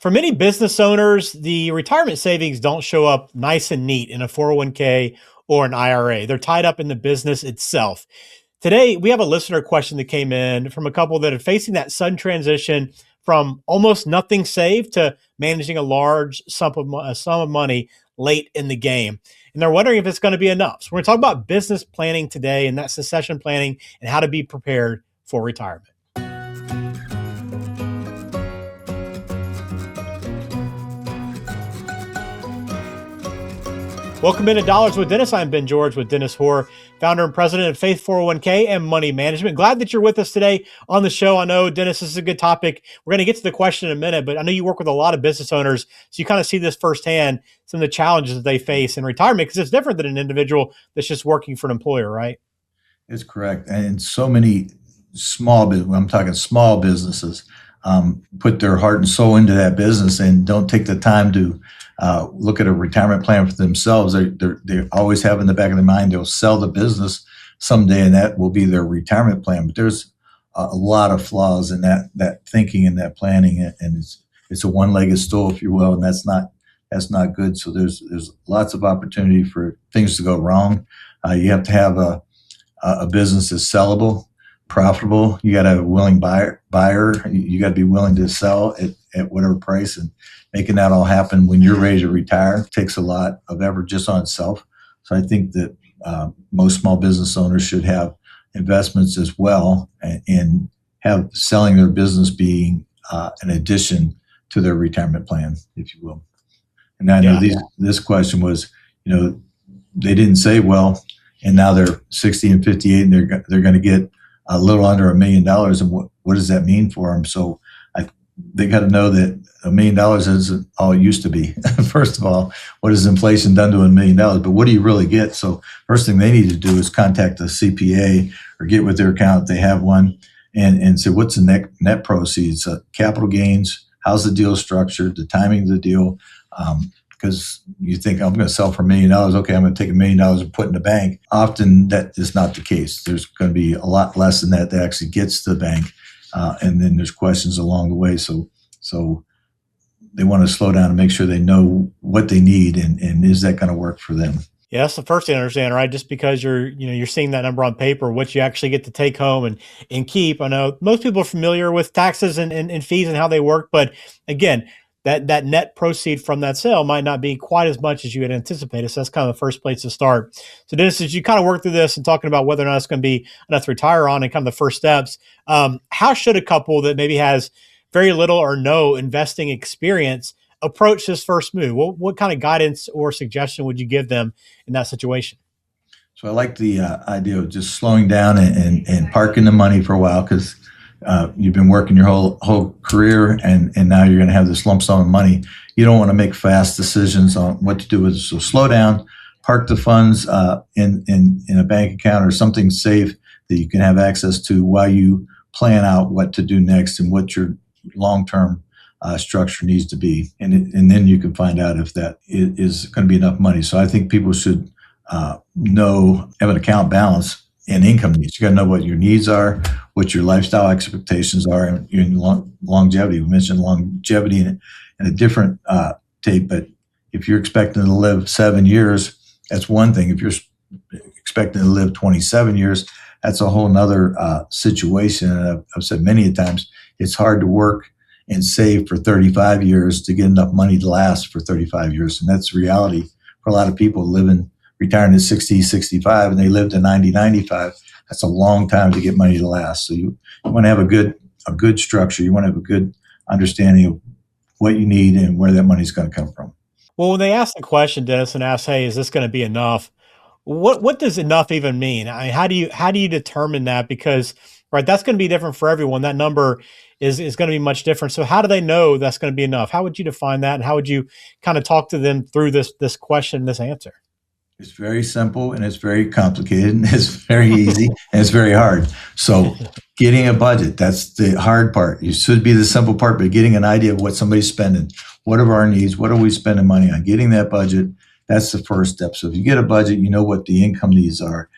For many business owners, the retirement savings don't show up nice and neat in a 401k or an IRA. They're tied up in the business itself. Today, we have a listener question that came in from a couple that are facing that sudden transition from almost nothing saved to managing a large sum of money late in the game. And they're wondering if it's going to be enough. So we're going to talk about business planning today, and that's succession planning and how to be prepared for retirement. Welcome into Dollars with Dennis. I'm Ben George with Dennis Hoare, founder and president of Faith 401k and Money Management. Glad that you're with us today on the show. I know, Dennis, this is a good topic. We're going to get to the question in a minute, but I know you work with a lot of business owners, so you kind of see this firsthand, some of the challenges that they face in retirement, because it's different than an individual that's just working for an employer, right? It's correct. And so many small business, I'm talking small businesses, put their heart and soul into that business and don't take the time to look at a retirement plan for themselves. They always have in the back of their mind they'll sell the business someday, and that will be their retirement plan. But there's a lot of flaws in that thinking and that planning, and it's a one-legged stool, if you will, and that's not good. So there's lots of opportunity for things to go wrong. You have to have a business that's sellable, profitable. You got to have a willing buyer. You got to be willing to sell at whatever price, and making that all happen when you're ready to retire takes a lot of effort just on itself. So I think that most small business owners should have investments as well, and have selling their business being an addition to their retirement plan, if you will. And I know this question was, they didn't say, well, and now they're 60 and 58 and they're going to get a little under $1 million. And what does that mean for them? So they got to know that $1 million isn't all it used to be. First of all, what has inflation done to $1 million? But what do you really get? So first thing they need to do is contact a CPA or get with their account if they have one, and say, what's the net proceeds, capital gains, how's the deal structured, the timing of the deal. Because you think, I'm going to sell for $1 million. Okay, I'm going to take $1 million and put in the bank. Often that is not the case. There's going to be a lot less than that actually gets to the bank. And then there's questions along the way. So they want to slow down and make sure they know what they need and is that going to work for them. Yeah, that's the first thing to understand, right? Just because you're seeing that number on paper, what you actually get to take home and keep. I know most people are familiar with taxes and fees and how they work, but again, that net proceed from that sale might not be quite as much as you had anticipated. So that's kind of the first place to start. So Dennis, as you kind of work through this and talking about whether or not it's going to be enough to retire on and kind of the first steps, how should a couple that maybe has very little or no investing experience approach this first move? What kind of guidance or suggestion would you give them in that situation? So I like the idea of just slowing down and parking the money for a while, because you've been working your whole career, and now you're going to have this lump sum of money. You don't want to make fast decisions on what to do with it. So slow down, park the funds in a bank account or something safe that you can have access to while you plan out what to do next and what your long-term structure needs to be. And then you can find out if that is going to be enough money. So I think people should have an account balance and income needs. You got to know what your needs are, what your lifestyle expectations are, and your longevity. We mentioned longevity in a different tape, but if you're expecting to live 7 years, that's one thing. If you're expecting to live 27 years, that's a whole nother situation. And I've said many times, it's hard to work and save for 35 years to get enough money to last for 35 years. And that's reality for a lot of people retiring at 60, 65, and they live to 90, 95. That's a long time to get money to last. So you want to have a good structure. You want to have a good understanding of what you need and where that money's going to come from. Well, when they ask the question, Dennis, and ask, hey, is this going to be enough? What does enough even mean? I mean, how do you determine that? Because, right, that's going to be different for everyone. That number is going to be much different. So how do they know that's going to be enough? How would you define that? And how would you kind of talk to them through this question, this answer? It's very simple and it's very complicated and it's very easy and it's very hard. So getting a budget, that's the hard part. It should be the simple part, but getting an idea of what somebody's spending. What are our needs? What are we spending money on? Getting that budget, that's the first step. So if you get a budget, you know what the income needs are.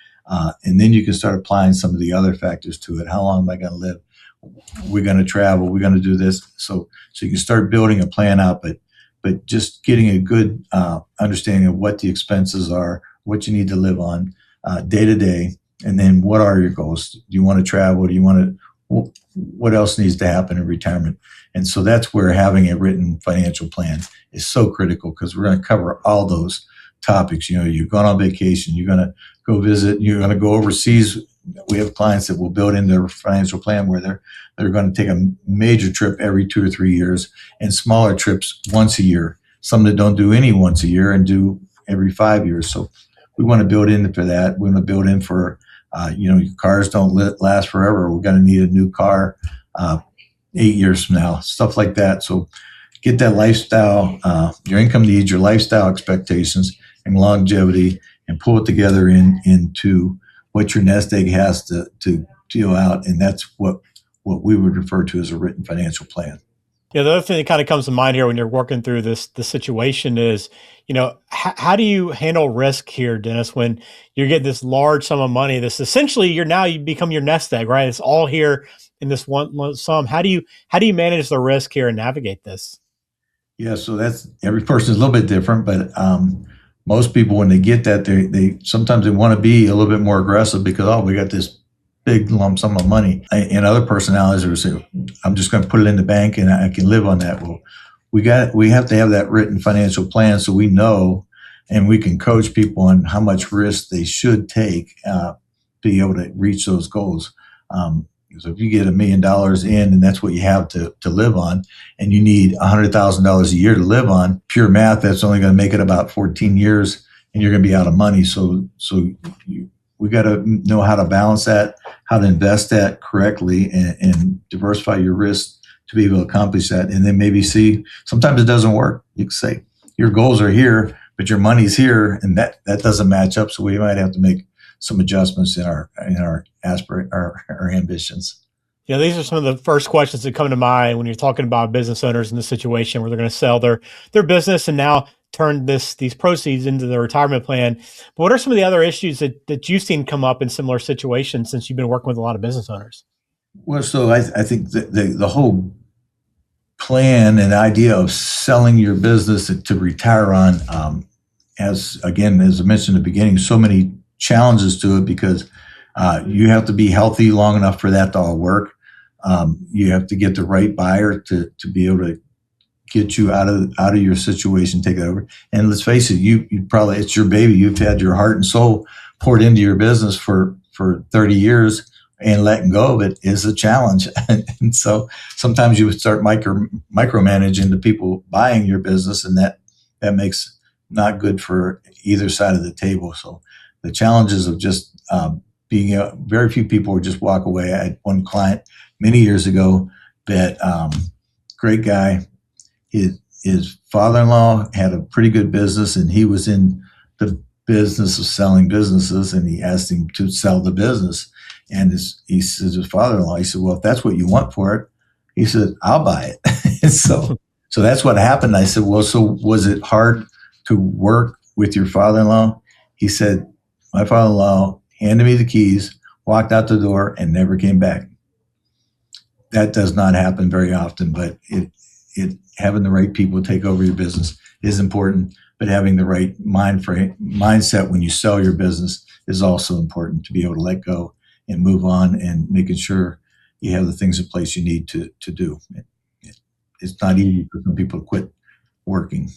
And then you can start applying some of the other factors to it. How long am I going to live? we're going to travel, we're going to do this. So you can start building a plan out, but just getting a good understanding of what the expenses are, what you need to live on day to day, and then what are your goals? Do you want to travel? Do you want to? What else needs to happen in retirement? And so that's where having a written financial plan is so critical, because we're going to cover all those topics. You know, you've gone on vacation, you're going to go visit, you're going to go overseas. We have clients that will build in their financial plan where they're going to take a major trip every 2 or 3 years, and smaller trips once a year. Some that don't do any once a year and do every 5 years. So we want to build in for that. We want to build in for, your cars don't last forever. We're going to need a new car 8 years from now, stuff like that. So get that lifestyle, your income needs, your lifestyle expectations, and longevity, and pull it together into what your nest egg has to deal out. And that's what we would refer to as a written financial plan. Yeah, the other thing that kind of comes to mind here when you're working through the situation is, how do you handle risk here, Dennis, when you're getting this large sum of money? This essentially you become your nest egg, right? It's all here in this one lump sum. How do you manage the risk here and navigate this? Yeah, so that's, every person is a little bit different, but most people, when they get that, they sometimes they want to be a little bit more aggressive because, oh, we got this big lump sum of money. And other personalities are say, I'm just going to put it in the bank and I can live on that. Well, we have to have that written financial plan so we know, and we can coach people on how much risk they should take to be able to reach those goals. So if you get $1 million in and that's what you have to live on, and you need $100,000 a year to live on, pure math, that's only going to make it about 14 years, and you're going to be out of money. We got to know how to balance that, how to invest that correctly, and diversify your risk to be able to accomplish that. And then maybe see, sometimes it doesn't work. You can say your goals are here, but your money's here, and that doesn't match up. So we might have to make some adjustments in our ambitions. Yeah, these are some of the first questions that come to mind when you're talking about business owners in the situation where they're going to sell their business and now turn these proceeds into the retirement plan. But what are some of the other issues that you've seen come up in similar situations since you've been working with a lot of business owners? Well, so I think that the whole plan and idea of selling your business to retire on has, again, as I mentioned at the beginning, so many challenges to it, because you have to be healthy long enough for that to all work. You have to get the right buyer to be able to get you out of your situation, take it over. And let's face it, you probably, it's your baby. You've had your heart and soul poured into your business for 30 years, and letting go of it is a challenge. And so sometimes you would start micromanaging the people buying your business, and that makes not good for either side of the table. So the challenges of just being very few people would just walk away. I had one client many years ago that great guy. His father-in-law had a pretty good business, and he was in the business of selling businesses, and he asked him to sell the business. And he says, his father-in-law, he said, well, if that's what you want for it, he said, I'll buy it. And so that's what happened. I said, well, so was it hard to work with your father-in-law? He said, my father-in-law handed me the keys, walked out the door, and never came back. That does not happen very often, but having the right people take over your business is important, but having the right mindset when you sell your business is also important, to be able to let go and move on, and making sure you have the things in place you need to do. It's not easy for some people to quit working.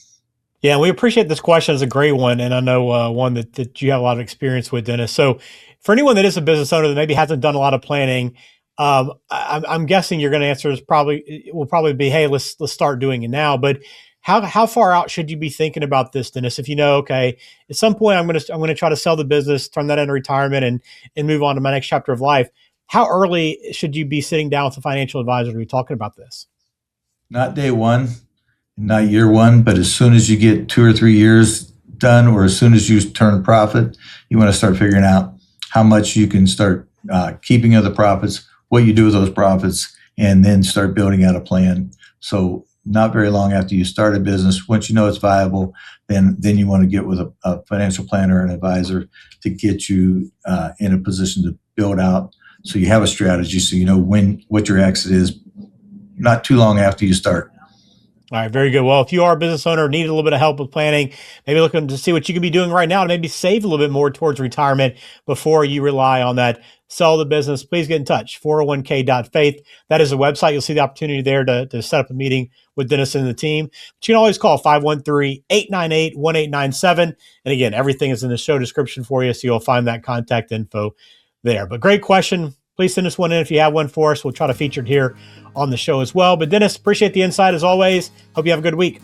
Yeah, we appreciate this question. It's a great one, and I know one that you have a lot of experience with, Dennis. So for anyone that is a business owner that maybe hasn't done a lot of planning, I'm guessing you're going to answer will probably be, hey, let's start doing it now. But how far out should you be thinking about this, Dennis? If you know, okay, at some point I'm going to try to sell the business, turn that into retirement, and move on to my next chapter of life. How early should you be sitting down with a financial advisor to be talking about this? Not day one, not year one, but as soon as you get 2 or 3 years done, or as soon as you turn a profit, you want to start figuring out how much you can start keeping of the profits, what you do with those profits, and then start building out a plan. So not very long after you start a business, once you know it's viable, then you want to get with a financial planner or an advisor to get you in a position to build out so you have a strategy, so you know what your exit is not too long after you start. All right, very good. Well, if you are a business owner, need a little bit of help with planning, maybe looking to see what you can be doing right now to maybe save a little bit more towards retirement before you rely on that sell the business, please get in touch. 401k.faith. That is a website. You'll see the opportunity there to set up a meeting with Dennis and the team. But you can always call 513-898-1897. And again, everything is in the show description for you, so you'll find that contact info there. But great question. Please send us one in if you have one for us. We'll try to feature it here on the show as well. But Dennis, appreciate the insight as always. Hope you have a good week.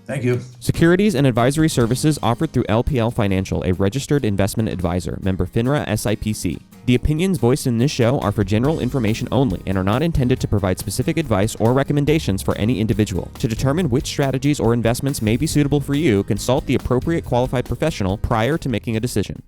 Thank you. Securities and advisory services offered through LPL Financial, a registered investment advisor, member FINRA SIPC. The opinions voiced in this show are for general information only and are not intended to provide specific advice or recommendations for any individual. To determine which strategies or investments may be suitable for you, consult the appropriate qualified professional prior to making a decision.